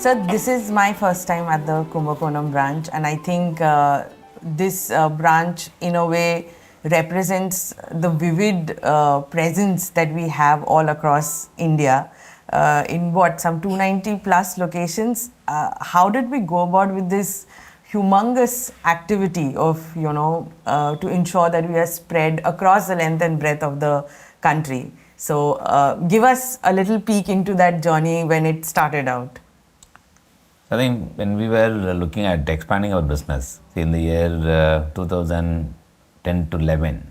So this is my first time at the Kumbakonam branch, and I think this branch in a way represents the vivid presence that we have all across India in some 290 plus locations. How did we go about with this humongous activity of, to ensure that we are spread across the length and breadth of the country? So give us a little peek into that journey when it started out. I think when we were looking at expanding our business in the year 2010 to 11,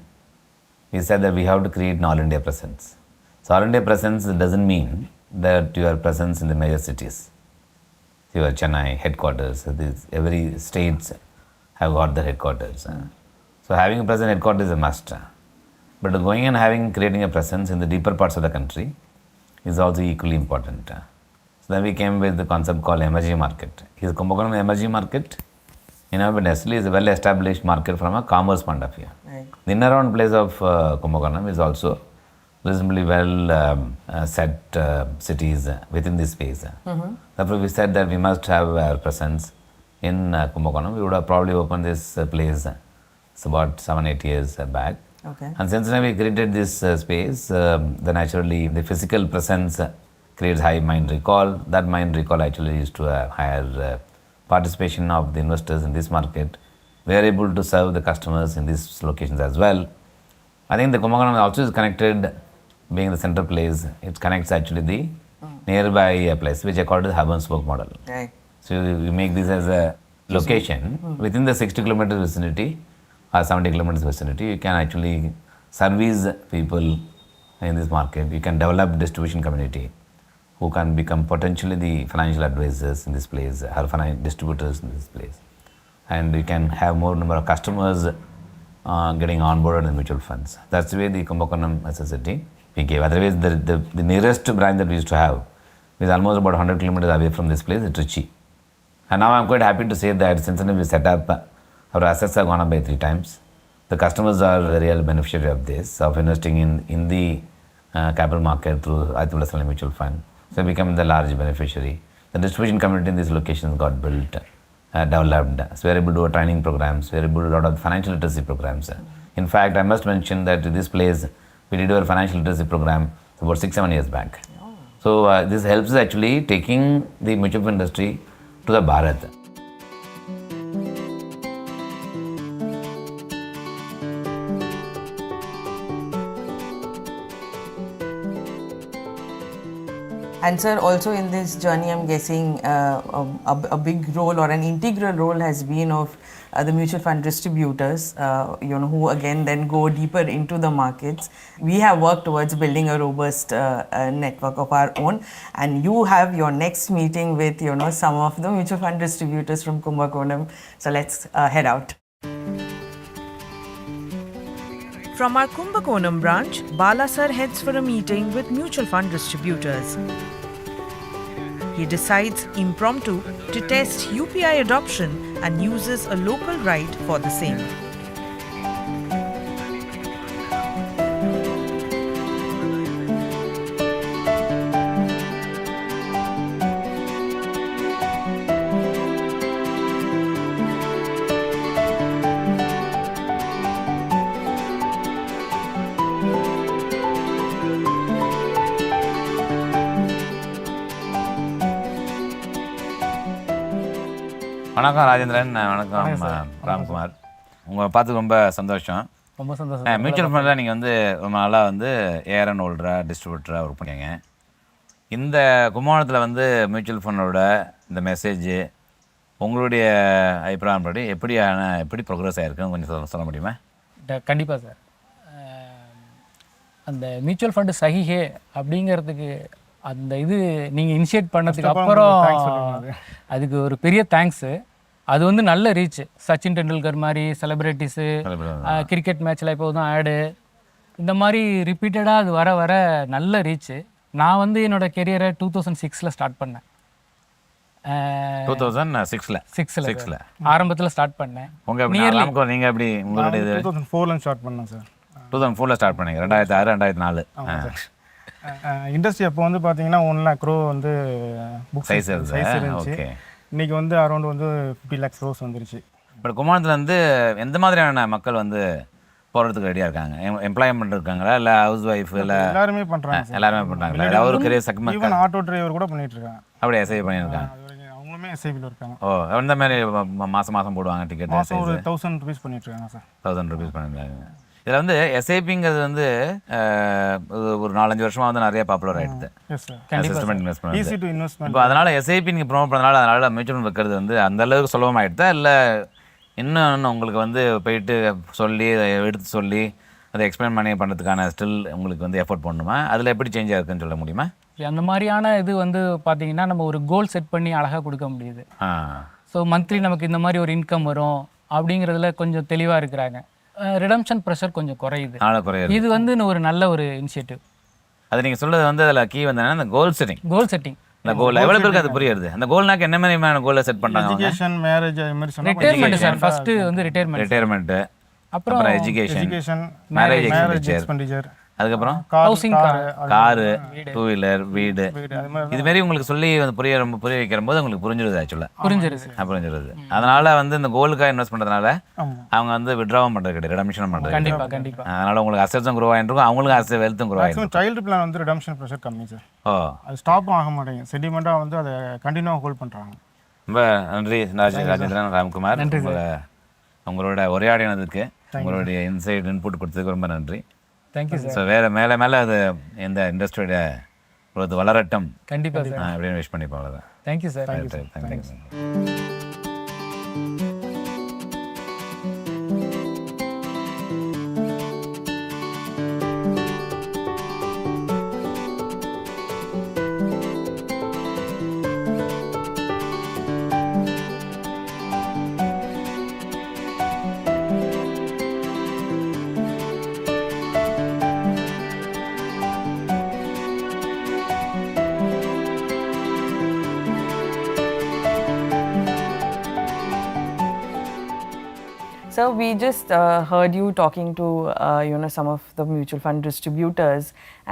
we said that we have to create an all-India presence. So all-India presence doesn't mean that your presence in the major cities. Your Chennai headquarters, every states have got their headquarters. So having a presence headquarters is a must. But going and creating a presence in the deeper parts of the country is also equally important. So then we came with the concept called emerging market. Is Kumbakonam emerging market? But Nestle is a well-established market from a commerce point of view. Right. The inner place of Kumbakonam is also reasonably well set cities within this space. Therefore, we said that we must have our presence in Kumbakonam. We would have probably opened this place about 7-8 years back. Okay. And since then we created this space, naturally the physical presence creates high mind recall. That mind recall actually leads to a higher participation of the investors in this market. We are able to serve the customers in these locations as well. I think the Kumbakonam also is connected, being the center place, it connects actually the nearby place, which I call the hub and spoke model. Right. So we make this as a location within the 60 kilometers vicinity or 70 kilometers vicinity. You can actually service people in this market. You can develop distribution community who can become potentially the financial advisors in this place, or financial distributors in this place. And you can have more number of customers getting onboarded in mutual funds. That's the way the Kumbakonam as a city we gave. Otherwise, the nearest branch that we used to have is almost about 100 kilometers away from this place, it's Trichy. And now I'm quite happy to say that since we set up, our assets have gone up by 3 times. The customers are the real beneficiary of this, of investing in the capital market through Aditya mutual fund. So we become the large beneficiary. The distribution community in these locations got built, developed. So we are able to do training programs, we are able to do a lot of financial literacy programs. In fact, I must mention that this place, we did our financial literacy program about 6-7 years back. So this helps us actually taking the mutual fund industry to the Bharat. And sir, also in this journey, I'm guessing a big role or an integral role has been of the mutual fund distributors, who again then go deeper into the markets. We have worked towards building a robust network of our own, and you have your next meeting with some of the mutual fund distributors from Kumbakonam. So let's head out. From our Kumbakonam branch, Bala sir heads for a meeting with mutual fund distributors. He decides impromptu to test UPI adoption and uses a local ride for the same. வணக்கம் ராஜேந்திரன், வணக்கம் ராம்குமார். உங்களை பார்த்து ரொம்ப சந்தோஷம். Mutual ஃபண்டில் நீங்கள் ரொம்ப நாளாக ஏஆர்என் ஹோல்டராக டிஸ்ட்ரிபியூட்டராக ஒர்க் பண்ணிங்க. இந்த கும்பகோணத்தில் மியூச்சுவல் ஃபண்டோட இந்த மெசேஜ் உங்களுடைய அபிப்பிராயம் படி எப்படி ப்ரோக்ரஸ் ஆகிருக்குன்னு கொஞ்சம் சொல்ல முடியுமா? கண்டிப்பாக சார். அந்த மியூச்சுவல் ஃபண்டு சஹிஹே அப்படிங்கிறதுக்கு அந்த நீங்கள் இனிஷியேட் பண்ணதுக்கு அப்புறம் அதுக்கு ஒரு பெரிய தேங்க்ஸு. அது நல்ல ரீச். சச்சின் டெண்டுல்கர் மாதிரி செலிப்ரிட்டிஸு, கிரிக்கெட் மேட்ச்சில் இப்போ தான் ஆடு, இந்த மாதிரி ரிப்பீட்டடாக அது வர வர நல்ல ரீச்சு. நான் என்னோடய கெரியரை 2006 ஸ்டார்ட் பண்ணேன். 2006 ஆரம்பத்தில் ஸ்டார்ட் பண்ணேன். நீங்கள் எப்படி உங்களுடைய 2004 ஸ்டார்ட் பண்ணேன் சார். 2004 ஸ்டார்ட் பண்ணீங்க. 2006 2004. இண்டஸ்ட்ரி அப்போ வந்து பார்த்தீங்கன்னா 1 lakh crore வந்து புக் Size சைஸ் இருந்ததா? இருந்துச்சு. Okay. இன்னைக்கு வந்து அரௌண்ட் வந்து 50 lakhs crores வந்துருச்சு. இப்போ கும்பகோணத்தில் வந்து எந்த மாதிரியான மக்கள் வந்து போகிறதுக்கு ரெடியாக இருக்காங்க? எம்ப்ளாய்மெண்ட் இருக்காங்களா, இல்லை ஹவுஸ் ஒய்ஃப், இல்லை எல்லாருமே பண்ணுறாங்க சார். எல்லாருமே பண்ணுறாங்களா? ஏதாவது ஒரு career segment even auto driver கூட பண்ணிட்டு இருக்காங்க. அப்படியே எஸ்ஐ பண்ணியிருக்காங்க? அது வரைக்கும் அவங்களுமே எஸ்ஐபியில் இருக்காங்க. ஓ, எந்த மாதிரி மாதம் மாதம் போடுவாங்க டிக்கெட்? மாதம் ஒரு 1000 rupees பண்ணிட்டு இருக்காங்க சார். 1000 rupees பண்ணியிருக்காங்க. இதில் வந்து எஸ்ஐபிங்கிறது வந்து ஒரு 4-5 வருஷமாக வந்து நிறைய பாப்புலர் ஆகிடுது. Yes sir. Systematic investment. Easy to investment. இப்போ அதனால் எஸ்ஐபி நீங்கள் ப்ரொமோட் பண்ணனால அதனால் மியூச்சுவல் ஃபண்ட் வைக்கிறது வந்து அந்த அளவுக்கு சுலபமாகிடுதா, இல்லை இன்னும் உங்களுக்கு வந்து போயிட்டு சொல்லி எடுத்து சொல்லி அதை எக்ஸ்பிளைன் பண்ணி பண்ணுறதுக்கான ஸ்டில் உங்களுக்கு வந்து எஃபோர்ட் பண்ணணுமா? அதில் எப்படி சேஞ்ச் ஆகுதுன்னு சொல்ல முடியுமா? அந்த மாதிரியான இது வந்து பார்த்தீங்கன்னா நம்ம ஒரு கோல் செட் பண்ணி அழகாக கொடுக்க முடியுது. ஸோ மந்த்லி நமக்கு இந்த மாதிரி ஒரு இன்கம் வரும் அப்படிங்கிறதுல கொஞ்சம் தெளிவாக இருக்கிறாங்க. ரிடம்ஷன் ப்ரெஷர் கொஞ்சம் குறையுது. இது வந்து ஒரு நல்ல ஒரு இனிஷியேட்டிவ். அது நீங்கள் சொல்கிறது வந்து அதில் கீ வந்து அந்த கோல் செட்டிங். கோல் செட்டிங். அந்த கோல் எவ்வளோ பேருக்கு அது புரியுது? அந்த கோல்னாக்கு என்ன மாதிரியான கோலை செட் பண்ணுறாங்க? எஜுகேஷன், மேரேஜ், அது மாதிரி சொன்னா ரிட்டையர்மெண்ட் சார். ஃபர்ஸ்ட் வந்து ரிட்டையர்மெண்ட், அப்புறம் எஜுகேஷன், மேரேஜ் எக்ஸ்பெண்டிச்சர், அதுக்கப்புறம் ஹவுசிங், காரு, 2 வீலர், வீடு, இது மாதிரி உங்களுக்கு சொல்லி புரிய வைக்கிற போது உங்களுக்கு புரிஞ்சிருது. ஆக்சுவலாக புரிஞ்சிருது. அதனால வந்து இந்த கோலுக்காக இன்வெஸ்ட் பண்ணுறதுனால அவங்க வந்து விட்ராவும் பண்ணுறது கிடையாது, ரிடம்ஷனும் பண்ணுறது. கண்டிப்பாக. அதனால உங்களுக்கு அசட்ஸும் க்ரோ ஆகிருக்கும், அவங்களுக்கு அசட் வெல்த்தும் க்ரோ ஆகிருக்கும். சைல்டு பிளான் வந்து ரிடம்ஷன் ப்ரெஷர் கம்மி சார். அது ஸ்டாப்பும் ஆக மாட்டேங்குது. செடிமெண்ட்டாக வந்து அதை கண்டினியூவாக ஹோல்ட் பண்ணுறாங்க. ரொம்ப நன்றி ராஜேந்திரன் ராம்குமார். உங்களோட உரையாடினதுக்கு, உங்களுடைய இன்சைட் இன்புட் கொடுத்ததுக்கு ரொம்ப நன்றி. Thank you sir. ஸோ மேலே மேலே அது இந்த இண்டஸ்ட்ரியோட growth வளரட்டும் கண்டிப்பாக சார் அப்படின்னு விஷ் பண்ணி போகலாம். Thank you sir. Thank you. So we just heard you talking to some of the mutual fund distributors,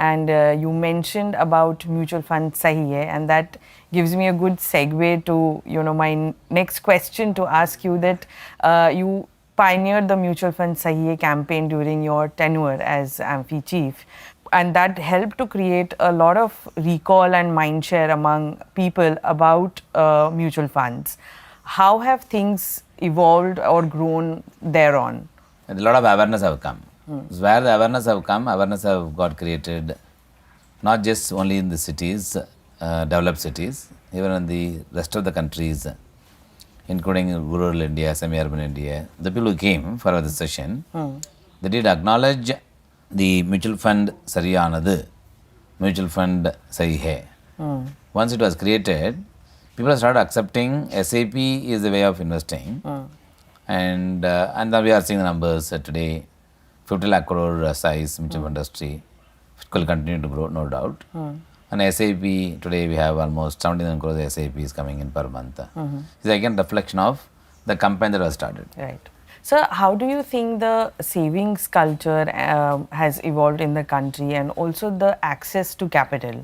and you mentioned about mutual fund Sahi Hai, and that gives me a good segue to my next question to ask you that you pioneered the mutual fund Sahi Hai campaign during your tenure as Amphi chief, and that helped to create a lot of recall and mindshare among people about mutual funds. How have things evolved or grown thereon? A lot of awareness have come. Where the awareness have come, awareness have got created not just only in the cities, developed cities, even in the rest of the countries, including rural India, semi-urban India. The people who came for the session, they did acknowledge the mutual fund Sariyanadu, mutual fund Sahi Hai. Once it was created, people started accepting SAP is the way of investing, and then we are seeing the numbers today. 50 lakh crore size mutual fund industry, it will continue to grow, no doubt. And SAP today we have almost 79 crores SAPs coming in per month. It's again reflection of the campaign that was started. Right. So how do you think the savings culture has evolved in the country, and also the access to capital?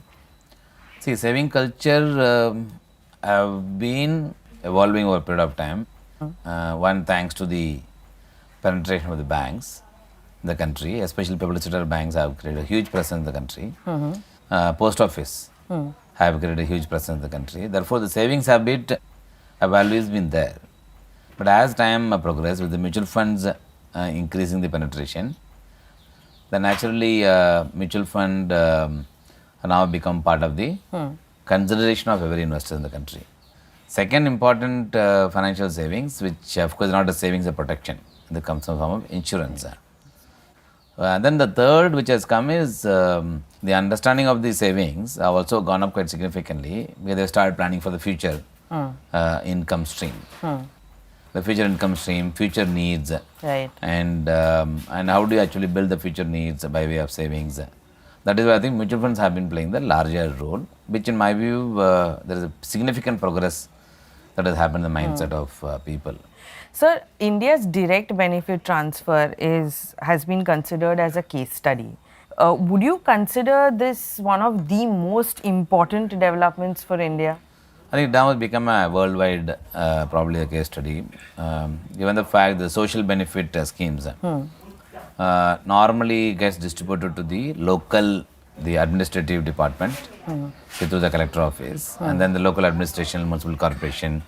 See, saving culture have been evolving over a period of time. One, thanks to the penetration of the banks in the country, especially public sector banks have created a huge presence in the country. Post office have created a huge presence in the country. Therefore, the savings habit have always been there. But as time progressed, with the mutual funds increasing the penetration, then naturally mutual fund now become part of the consideration of every investor in the country. Second important financial savings, which of course is not a savings, a protection, that comes in the form of insurance. Then the third which has come is the understanding of the savings have also gone up quite significantly, because they started planning for the future income stream. The future income stream, future needs, Right. and how do you actually build the future needs by way of savings. That is why I think mutual funds have been playing the larger role, which in my view there is a significant progress that has happened in the mindset of people. Sir, India's direct benefit transfer has been considered as a case study. Would you consider this one of the most important developments for India? I think now it's become a worldwide, probably a case study. Given the fact the social benefit schemes normally gets distributed to the local, the administrative department through the collector office, and then the local administration, municipal corporation,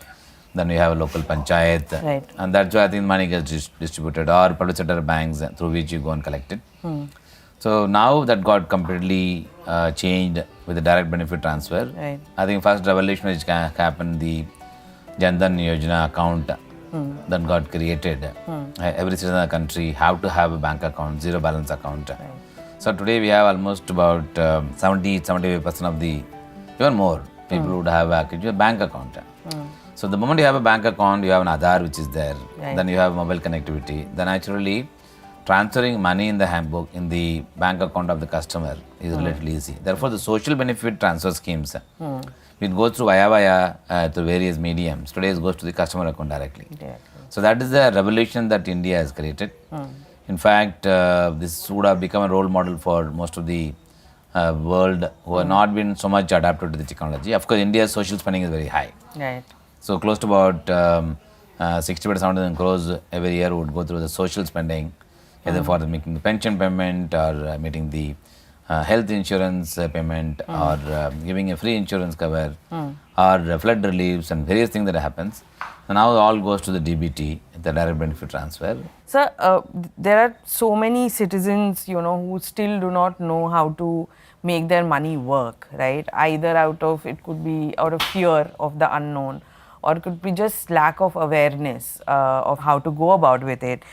then we have a local panchayat, Right. and that's why I think money gets distributed, or public sector banks through which you go and collect it. So now that got completely changed with the direct benefit transfer. Right. I think first revolution which happened, the Jan Dhan Yojana account that got created. Every citizen in the country have to have a bank account, zero balance account. So today we have almost about 70-75% of the, even more, people would have a bank account. So the moment you have a bank account, you have an Aadhaar which is there, then you have mobile connectivity, then naturally transferring money in the handbook, in the bank account of the customer is relatively easy. Therefore, the social benefit transfer schemes, it goes through via through various mediums. Today it goes to the customer account directly. So that is the revolution that India has created. In fact, this would have become a role model for most of the world who have not been so much adapted to the technology. Of course, India's social spending is very high. Right. So close to about 60 to 70,000 crores every year would go through the social spending, either for making the pension payment or meeting the health insurance payment or giving a free insurance cover or flood reliefs and various things that happens. So now all goes to the DBT, the direct benefit transfer. Sir, there are so many citizens, who still do not know how to make their money work, right? Either it could be out of fear of the unknown, or it could be just lack of awareness of how to go about with it.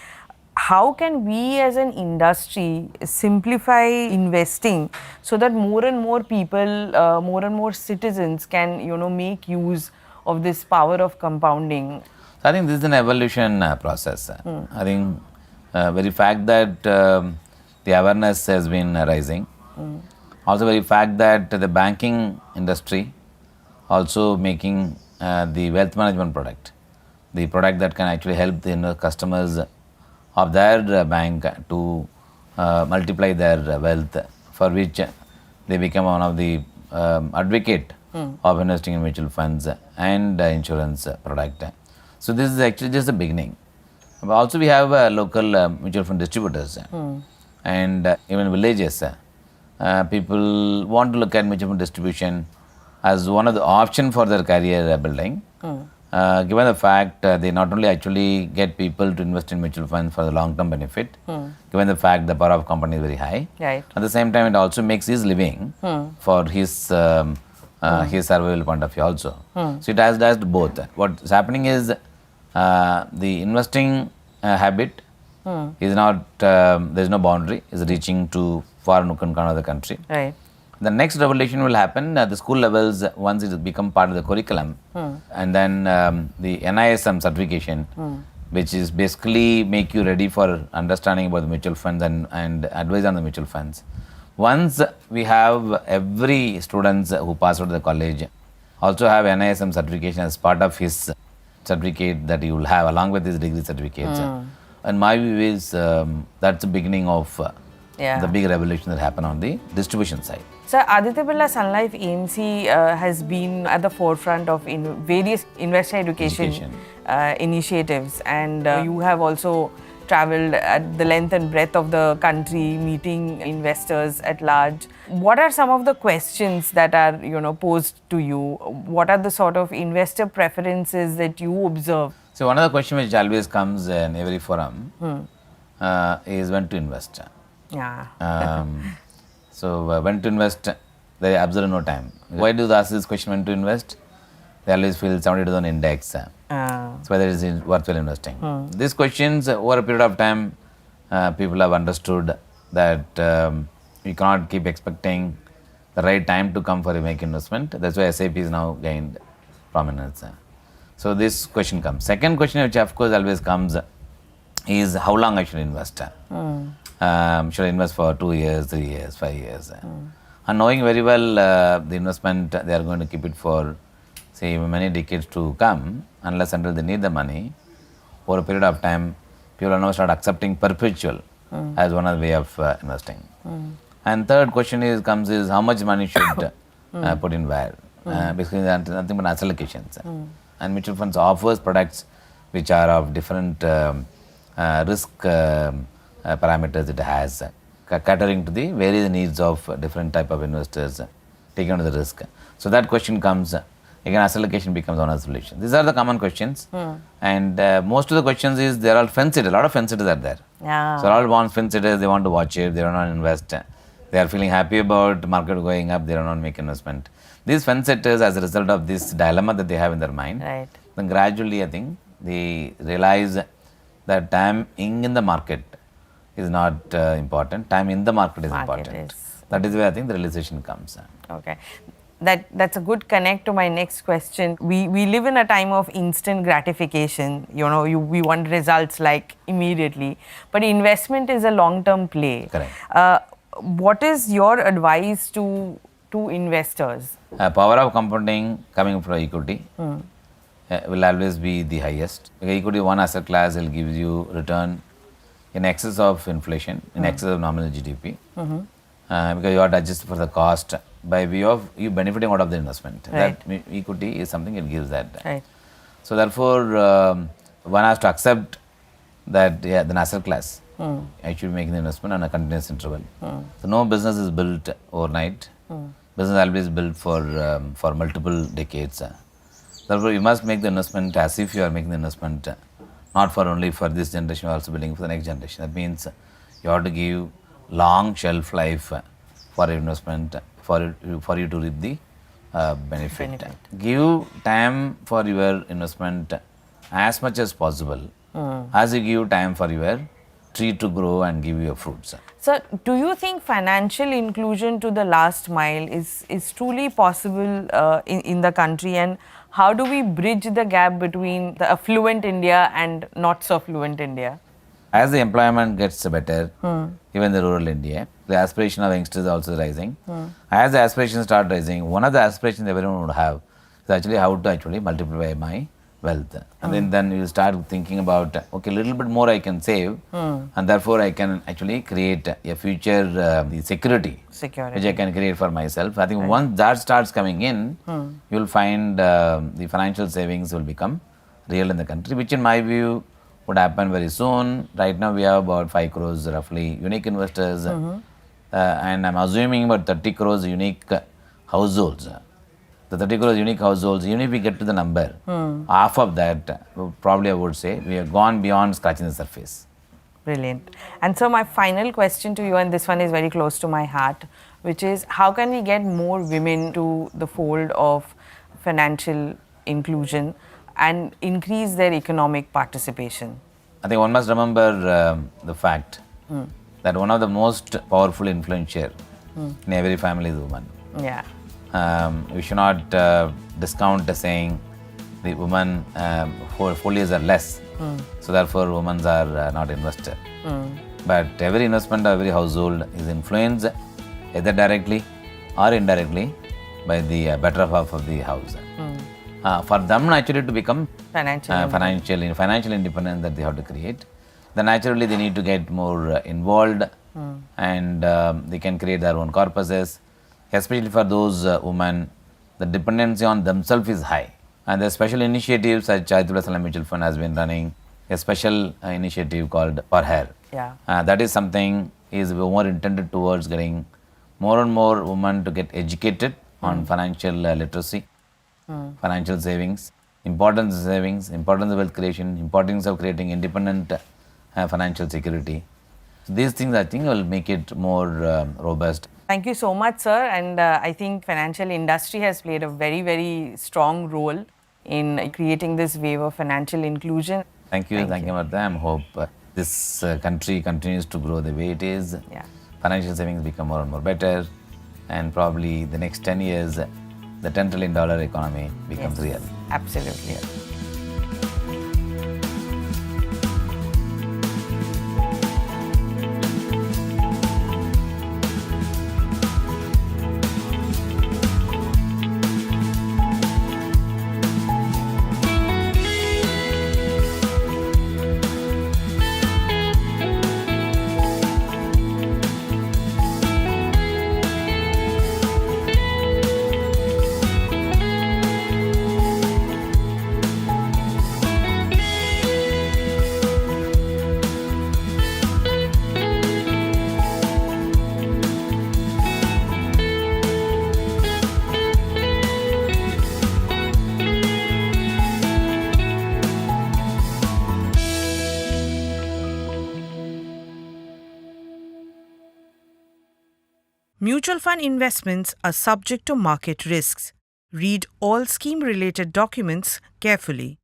How can we as an industry simplify investing so that more and more people, more and more citizens can, make use of this power of compounding? So I think this is an evolution process. I think very fact that the awareness has been rising. Also very fact that the banking industry also making the wealth management product, the product that can actually help the customers of their bank to multiply their wealth, for which they become one of the advocate of investing in mutual funds and insurance product. So this is actually just the beginning. But also we have local mutual fund distributors and even villages. People want to look at mutual fund distribution as one of the option for their career building. Given the fact they not only actually get people to invest in mutual funds for the long-term benefit, given the fact the power of company is very high, Right. at the same time it also makes his living for his survival point of view also. So it has both. What is happening is the investing habit is not, there is no boundary, is reaching to far nook and corner of the country. Right. The next revolution will happen at the school levels once it has become part of the curriculum, and then the NISM certification, which is basically make you ready for understanding about the mutual funds and advise on the mutual funds. Once we have every students who pass out of the college also have NISM certification as part of his certificate that he will have along with his degree certificates. And my view is that's the beginning of the big revolution that happened on the distribution side. Sir, Aditya Birla Sun Life AMC has been at the forefront of various investor education. Initiatives, and you have also traveled at the length and breadth of the country meeting investors at large. What are some of the questions that are posed to you? What are the sort of investor preferences that you observe? So one of the questions which always comes in every forum is when to invest. Yeah. So when to invest, they observe no time. Why do they ask this question when to invest? They always feel 72,000 index. So whether it is worthwhile investing. These questions over a period of time, people have understood that we cannot keep expecting the right time to come for a make investment. That's why SIP is now gained prominence. So this question comes. Second question which of course always comes is how long I should invest. Should I invest for 2 years, 3 years, 5 years? And knowing very well the investment, they are going to keep it for say many decades to come, unless until they need the money. For a period of time, people are now start accepting perpetual as one of the way of investing. And third question comes is how much money should put in where. Basically, nothing but natural allocations. And mutual funds offers products which are of different risk parameters it has, catering to the various needs of different type of investors taking on the risk. So that question comes, again asset allocation becomes one of the solutions. These are the common questions. And most of the questions is they are all fence sitters. A lot of fence sitters are there. Yeah. So all want fence sitters, they want to watch it, they don't want to invest. They are feeling happy about market going up, they don't want to make investment. These fence sitters, as a result of this dilemma that they have in their mind, Right. then gradually I think they realize that time in the market is not important. Time in the market is important. That is where I think the realization comes. Okay. That's a good connect to my next question. We live in a time of instant gratification. We want results like immediately. But investment is a long-term play. Correct. What is your advice to investors? Power of compounding coming from equity will always be the highest. Because equity, one asset class, will give you return in excess of inflation, in excess of nominal GDP. Because you have to adjust for the cost by way of you benefiting out of the investment. Right. That equity is something it gives that. Right. So therefore, one has to accept that the asset class I should be making the investment on a continuous interval. So no business is built overnight. Business always built for multiple decades. Therefore, you must make the investment as if you are making the investment not for only for this generation, you are also building for the next generation. That means you have to give long shelf life for investment for you to reap the benefit. Give time for your investment as much as possible as you give time for your tree to grow and give you fruits. So, do you think financial inclusion to the last mile is truly possible in the country, and how do we bridge the gap between the affluent India and not so affluent India? As the employment gets better, even the rural India, the aspiration of youngsters is also rising. As the aspirations start rising, one of the aspirations everyone would have is actually how to actually multiply my wealth. And then you start thinking about, okay, a little bit more I can save, and therefore I can actually create a future the security which I can create for myself. I think once that starts coming in, you will find the financial savings will become real in the country, which in my view would happen very soon. Right now we have about 5 crores roughly unique investors, and I'm assuming about 30 crores unique households. The 30 crores unique households, even if we get to the number, half of that, probably I would say, we have gone beyond scratching the surface. Brilliant. And so my final question to you, and this one is very close to my heart, which is how can we get more women to the fold of financial inclusion and increase their economic participation? I think one must remember the fact that one of the most powerful influencer in every family is woman. Yeah. We should not discount the saying the women folios are less, so therefore women are not invested. But every investment of every household is influenced either directly or indirectly by the better half of the house. For them naturally to become financial independence that they have to create, then naturally they need to get more involved, and they can create their own corpuses. Especially for those women, the dependency on themselves is high. And the special initiatives such as Aditya Mutual Fund has been running a special initiative called For Her. Yeah. That is something is more intended towards getting more and more women to get educated on financial literacy, financial savings, importance of savings, importance of wealth creation, importance of creating independent financial security. So these things I think will make it more robust. Thank you so much, sir. And I think financial industry has played a very, very strong role in creating this wave of financial inclusion. Thank you, Martha. I hope this country continues to grow the way it is. Yeah. Financial savings become more and more better, and probably the next 10 years, the $10 trillion economy becomes real. Absolutely. Yeah. Mutual fund investments are subject to market risks. Read all scheme related documents carefully.